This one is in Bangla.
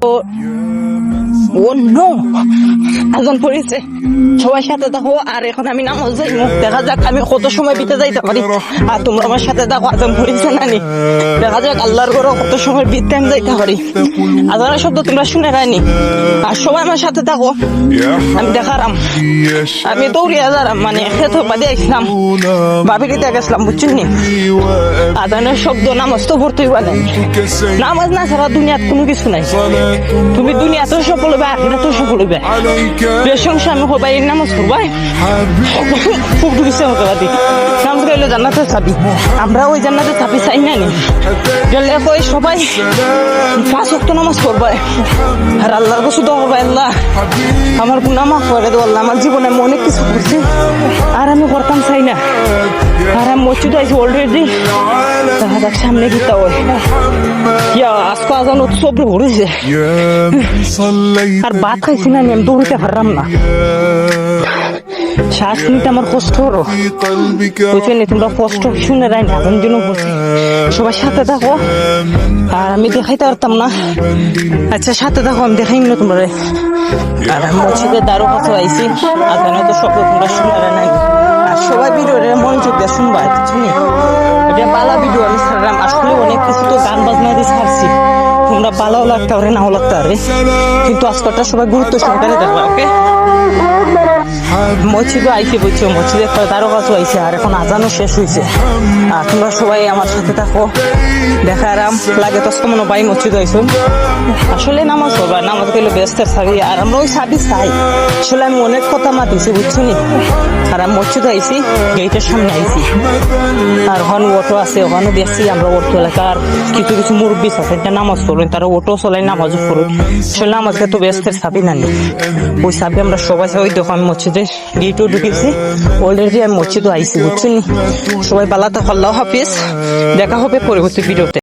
ও নো, আজান পড়েছে, সবাই সাথে থাকো। আর এখন আমি নামাজ যাই, দেখা যাক আমি কত সময় বিতে যাইতে পারি। আর তোমরা আমার সাথে থাকো, আজান পড়েছে নানি, দেখা যাক আল্লাহর ঘরে কত সময় বিতে আমি যাইতে পারি। আজানের শব্দ তোমরা শুনে রাখনি, আর সবাই আমার সাথে থাকো। আমি দেখারাম, আমি দৌড়িয়ে যারাম, মানে খেতে বাদে আসলাম, বাবিরিতে গেছিলাম, বুঝছেন নি। আজানের শব্দ, নামাজ তো পড়তেই পারে, নামাজ না ছাড়া দুনিয়াত কোনো কিছু নাই। তুমি দুনিয়াতে সফল হবে, আখিরাতে সফল হবে। বেশংস আমি হবাই নামাজ পড়বাই, খুব ঢুকছে হতে পারি। নামাজ গেলে জান্নাতে চাবি, আমরা ওই জান্নাতে চাবি চাই না নি। গেলে কই সবাই 5 ওয়াক্ত নামাজ পড়বাই, আর আল্লাহর কাছে দোয়া করবাই, আল্লাহ আমার গুনাহ মাফ করে দাও। আল্লাহ আমার জীবনে আমি অনেক কিছু করছি, আর আমি করতাম চাই না। আর আমি মসজিদে আইছি অলরেডি, দেখা যাক সামনে গীতা ওই আজকে আজান উৎসব ভরেছে। আর ভাত খাইছি না, আমি দৌড়িতে পারলাম না, শ্বাস নিতে আমার কষ্ট হলো, বুঝছেন। তোমরা কষ্ট শুনে রাই না, আজান দিনও সবাই সাথে থাকো। আর আমি দেখাইতে পারতাম না, আচ্ছা সাথে থাকো, আমি দেখাই না তোমরা। আর আমি মসজিদের দ্বারও কাছে আইছি, আজানে তো সব তোমরা শুনে রাই নাই। আর সবাই ভিডিওটা মনোযোগ দিয়ে শুনবা, বুঝছেন। এটা বালা ভিডিও আমি ছাড়লাম, আসলে অনেক কিছু তো গান বাজনা দিয়ে ছাড়ছি, তোমরা ভালোও লাগতে পারে নাও লাগতে পারে, কিন্তু আজকালটা সবাই গুরুত্ব সহকারে দেখবা, ওকে। মসজিদও আইসি, বুঝছো, মসজিদে তারও কাছেও আইসি, আর এখন আজানও শেষ হয়েছে। আর তোমরা সবাই আমার সাথে থাকো, দেখা আরাম লাগে তো মনে পাই মসজিদ আইসো। আসলে নামাজ পড়বা, নামাজ গেলে ব্যস্তের সাবি, আর আমরা ওই সাবি চাই। আসলে আমি অনেক কথা মাতিছি, বুঝছো নি। আর আমি মসজিদ আইসি, গেটের সামনে আইসি, আর ওখানে অটো আছে, ওখানে দেখছি আমরা অটো এলাকার কিছু কিছু মুরব্বী আছে, নামাজ পড়বেন, তারা অটো চলাই, নামাজও পড়ুন। আসলে নামাজকে তো ব্যস্তের সাবি না, ওই সাবি আমরা সবাই ওই দোকান মসজিদে গেটও ঢুকেছি অলরেডি, আমি মসজিদও আইসি, বুঝছেন। সবাই ভালো থাকো, আল্লাহ হাফিজ, দেখা হবে পরবর্তী ভিডিওতে।